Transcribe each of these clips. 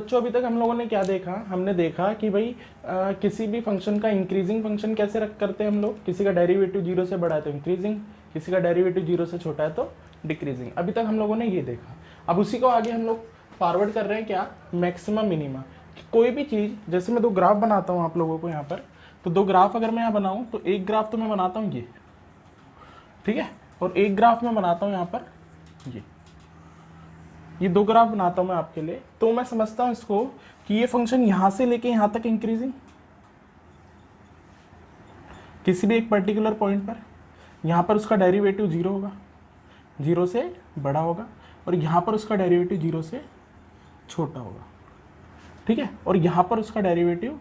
बच्चों अभी तक हम लोगों ने क्या देखा, हमने देखा कि भाई किसी भी फंक्शन का इंक्रीजिंग फंक्शन कैसे करते हैं हम लोग, किसी का डेरिवेटिव 0 से बड़ा है तो इंक्रीजिंग, किसी का डेरिवेटिव 0 से छोटा है तो डिक्रीजिंग। अभी तक हम लोगों ने ये देखा। अब उसी को आगे हम लोग फॉरवर्ड कर रहे हैं क्या, मैक्सिमम मिनिमा। कोई भी चीज़, जैसे मैं 2 ग्राफ बनाता हूँ आप लोगों को यहाँ पर, तो 2 ग्राफ अगर मैं यहाँ बनाऊँ तो एक ग्राफ तो मैं बनाता हूँ ये, ठीक है, और एक ग्राफ मैं बनाता हूँ यहाँ पर ये 2 ग्राफ बनाता हूँ मैं आपके लिए। तो मैं समझता हूँ इसको कि ये फंक्शन यहाँ से लेके यहाँ तक इंक्रीजिंग, किसी भी एक पर्टिकुलर पॉइंट पर, यहाँ पर उसका डेरिवेटिव 0 होगा, 0 से बड़ा होगा, और यहाँ पर उसका डेरिवेटिव 0 से छोटा होगा, ठीक है, और यहाँ पर उसका डेरिवेटिव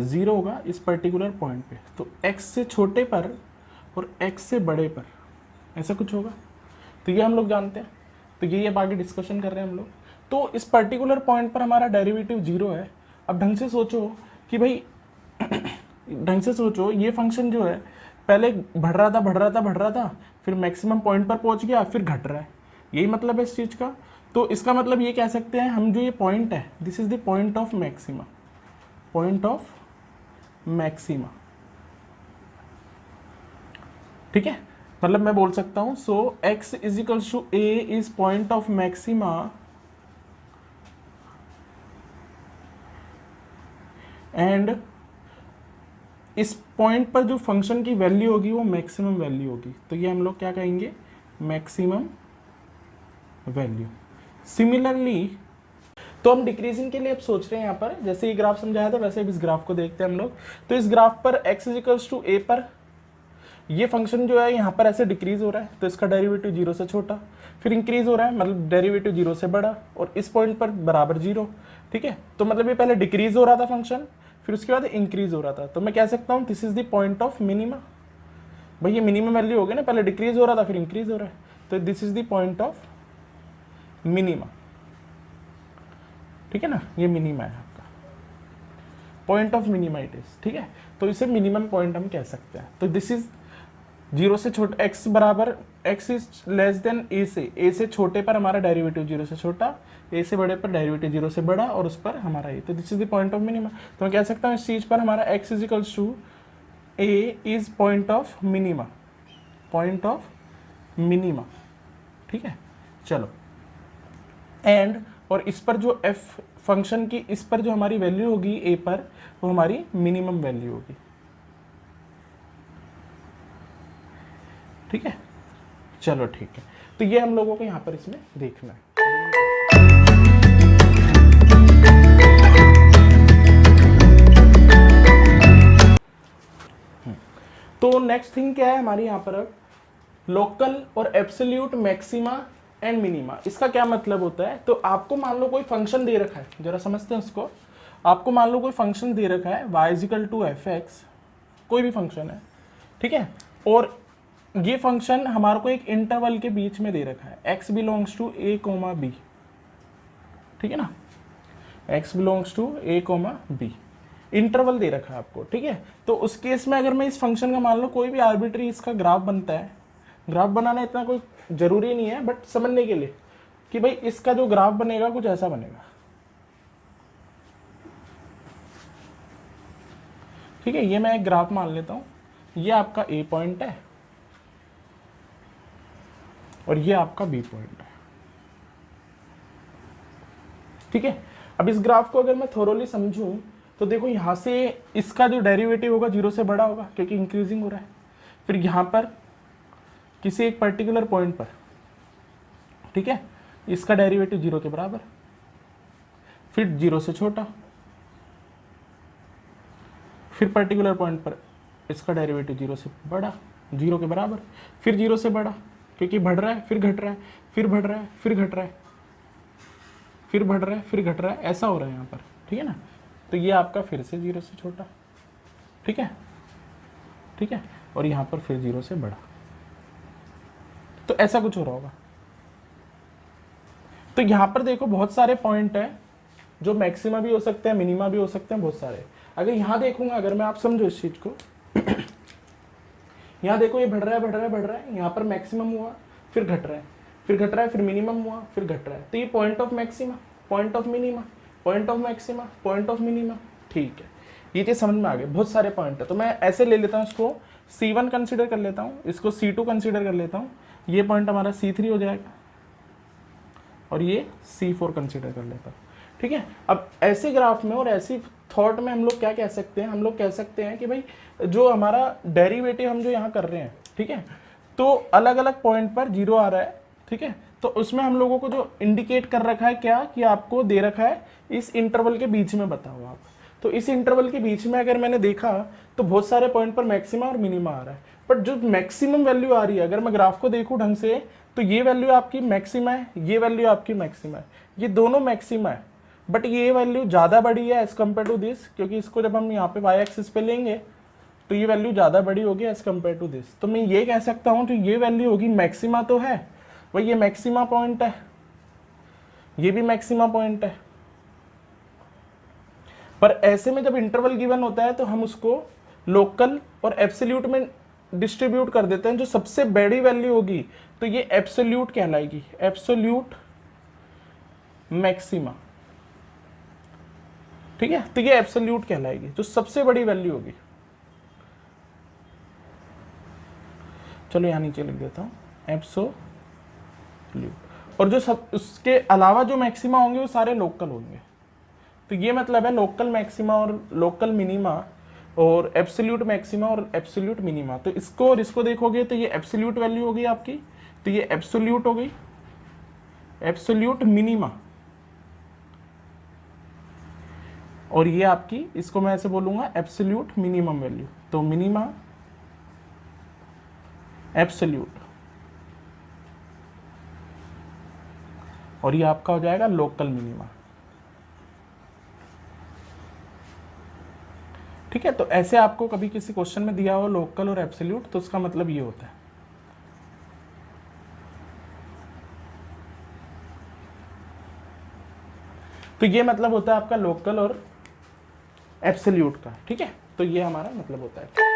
0 होगा इस पर्टिकुलर पॉइंट पे। तो x से छोटे पर और x से बड़े पर ऐसा कुछ होगा। तो ये हम लोग जानते हैं, तो यही अब आगे डिस्कशन कर रहे हैं हम लोग। तो इस पर्टिकुलर पॉइंट पर हमारा डेरिवेटिव 0 है। अब ढंग से सोचो कि भाई ढंग से सोचो, ये फंक्शन जो है पहले बढ़ रहा था, फिर मैक्सिमम पॉइंट पर पहुंच गया, फिर घट रहा है, यही मतलब है इस चीज़ का। तो इसका मतलब ये कह सकते हैं हम, जो ये पॉइंट है, this is the point of maxima, point of maxima, ठीक है। मतलब मैं बोल सकता हूं, so x equals to a is point of maxima and इस पॉइंट पर जो फंक्शन की वैल्यू होगी वो मैक्सिमम वैल्यू होगी। तो ये हम लोग क्या कहेंगे, मैक्सिमम वैल्यू। सिमिलरली तो हम डिक्रीजिंग के लिए अब सोच रहे हैं यहाँ पर, जैसे ये ग्राफ समझाया था वैसे अब इस ग्राफ को देखते हैं हम लोग। तो इस ग्राफ पर x इजिकल्स टू ए पर ये फंक्शन जो है यहाँ पर ऐसे डिक्रीज हो रहा है, तो इसका डेरिवेटिव 0 से छोटा, फिर इंक्रीज हो रहा है, मतलब डेरिवेटिव 0 से बड़ा, और इस पॉइंट पर बराबर 0, ठीक है। तो मतलब ये पहले डिक्रीज हो रहा था फंक्शन, फिर उसके बाद इंक्रीज हो रहा था। तो मैं कह सकता हूँ this is the point of minima. भाई ये मिनिमम वैल्यू हो गया ना, पहले डिक्रीज हो रहा था फिर इंक्रीज हो रहा है, तो this is the point of minima, ठीक है ना, ये मिनिमा है आपका, point of minima it is, ठीक है। तो इसे मिनिमम पॉइंट हम कह सकते हैं। तो दिस इज 0 से छोटा, x बराबर, x is less than a से छोटे पर हमारा डेरिवेटिव 0 से छोटा, a से बड़े पर डेरिवेटिव 0 से बड़ा, और उस पर हमारा a। तो this is the point of minima. तो मैं कह सकता हूँ इस चीज पर हमारा x is equals to a is point of minima, point of minima, ठीक है। चलो, एंड और इस पर जो f फंक्शन की, इस पर जो हमारी वैल्यू होगी a पर, वो हमारी मिनिमम वैल्यू होगी, ठीक है। चलो ठीक है, तो ये हम लोगों को यहाँ पर इसमें देखना है। तो नेक्स्ट थिंग क्या है हमारी यहाँ पर, अब लोकल और एब्सोल्यूट मैक्सिमा एंड मिनिमा। इसका क्या मतलब होता है, तो आपको मान लो कोई फंक्शन दे रखा है, जरा समझते हैं उसको। आपको मान लो कोई फंक्शन दे रखा है y equal to F X, कोई भी फंक्शन है, ठीक है, और ये फंक्शन हमारे को एक इंटरवल के बीच में दे रखा है, x belongs to a comma b, ठीक है ना, x belongs to a comma b, interval दे रखा है आपको, ठीक है। तो उस केस में अगर मैं इस फंक्शन का मान लो कोई भी आर्बिट्री इसका ग्राफ बनता है, ग्राफ बनाना इतना कोई जरूरी नहीं है, बट समझने के लिए कि भाई इसका जो ग्राफ बनेगा कुछ ऐसा बनेगा, ठीक है। ये मैं एक ग्राफ मान लेता हूं, ये आपका a पॉइंट है और ये आपका b पॉइंट है, ठीक है। अब इस ग्राफ को अगर मैं थोरोली समझूं तो देखो, यहां से इसका जो डेरिवेटिव होगा 0 से बड़ा होगा क्योंकि इंक्रीजिंग हो रहा है, फिर यहां पर किसी एक पर्टिकुलर पॉइंट पर, ठीक है, इसका डेरिवेटिव 0 के बराबर, फिर 0 से छोटा, फिर पर्टिकुलर पॉइंट पर इसका डेरिवेटिव 0 से बड़ा, 0 के बराबर, फिर 0 से बड़ा क्योंकि बढ़ रहा है, फिर घट रहा है, फिर बढ़ रहा है, फिर घट रहा है, फिर बढ़ रहा है, फिर घट रहा है, ऐसा हो रहा है यहाँ पर, ठीक है ना। तो ये आपका फिर से 0 से छोटा, ठीक है, ठीक है, और यहाँ पर फिर 0 से बड़ा, तो ऐसा कुछ हो रहा होगा। तो यहाँ पर देखो बहुत सारे पॉइंट हैं जो मैक्सिमा भी हो सकते हैं, मिनिमा भी हो सकते हैं, बहुत सारे। अगर यहाँ देखूंगा, अगर मैं, आप समझो इस चीज को, यहाँ देखो ये बढ़ रहा है, बढ़ रहा है, बढ़ रहा है, यहाँ पर मैक्सिमम हुआ, फिर घट रहा है, फिर घट रहा है, फिर मिनिमम हुआ, फिर घट रहा है, तो ये point of maxima, point of minima, point of maxima, point of minima. ठीक है, ये चीज़ समझ में आ गई। बहुत सारे पॉइंट है, तो मैं ऐसे ले लेता हूँ, इसको C1 कंसिडर कर लेता हूँ, इसको C2 कंसिडर कर लेता हूँ, ये पॉइंट हमारा C3 हो जाएगा और ये C4 कंसिडर कर लेता हूँ। ठीक है, अब ऐसे ग्राफ में और ऐसी थॉट में हम लोग क्या कह सकते हैं, हम लोग कह सकते हैं कि भाई जो हमारा डेरिवेटिव हम जो यहाँ कर रहे हैं, ठीक है, तो अलग अलग पॉइंट पर जीरो आ रहा है। ठीक है, तो उसमें हम लोगों को जो इंडिकेट कर रखा है क्या, कि आपको दे रखा है इस इंटरवल के बीच में बताओ आप। तो इस इंटरवल के बीच में अगर मैंने देखा तो बहुत सारे पॉइंट पर मैक्सिमा और मिनिमा आ रहा है, बट जो मैक्सिमम वैल्यू आ रही है, अगर मैं ग्राफ को देखूं ढंग से, तो ये वैल्यू आपकी मैक्सिमा है, ये वैल्यू आपकी मैक्सिमा है, ये दोनों मैक्सिमा है, बट ये वैल्यू ज़्यादा बड़ी है एज कम्पेयर टू दिस, क्योंकि इसको जब हम यहाँ पे वाई एक्सिस पे लेंगे तो ये वैल्यू ज़्यादा बड़ी होगी एज कम्पेयर टू दिस। तो मैं ये कह सकता हूँ, तो ये वैल्यू होगी मैक्सिमा तो है भाई, ये मैक्सिमा पॉइंट है, ये भी मैक्सिमा पॉइंट है, पर ऐसे में जब इंटरवल गिवन होता है तो हम उसको लोकल और एब्सोल्यूट में डिस्ट्रीब्यूट कर देते हैं। जो सबसे बड़ी वैल्यू होगी तो ये एब्सोल्यूट कहलाएगी, एब्सोल्यूट मैक्सिमा। ठीक है, तो ये एब्सोल्यूट कहलाएगी जो सबसे बड़ी वैल्यू होगी। चलो यहां नीचे लिख देता हूं एब्सोल्यूट, और जो सब उसके अलावा जो मैक्सिमा होंगे वो सारे लोकल होंगे। तो ये मतलब है लोकल मैक्सिमा और लोकल मिनिमा और एब्सोल्यूट मैक्सिमा और एब्सोल्यूट मिनिमा। तो इसको और इसको देखोगे तो ये एब्सोल्यूट वैल्यू हो गई आपकी, तो ये एब्सोल्यूट हो गई, एब्सोल्यूट मिनिमा, और ये आपकी, इसको मैं ऐसे बोलूंगा एब्सोल्यूट मिनिमम वैल्यू। तो मिनिमा, एब्सोल्यूट, और ये आपका हो जाएगा लोकल मिनिमा। ठीक है, तो ऐसे आपको कभी किसी क्वेश्चन में दिया हो लोकल और एब्सोल्यूट, तो उसका मतलब ये होता है। तो ये मतलब होता है आपका लोकल और एब्सोल्यूट का। ठीक है, तो ये हमारा मतलब होता है।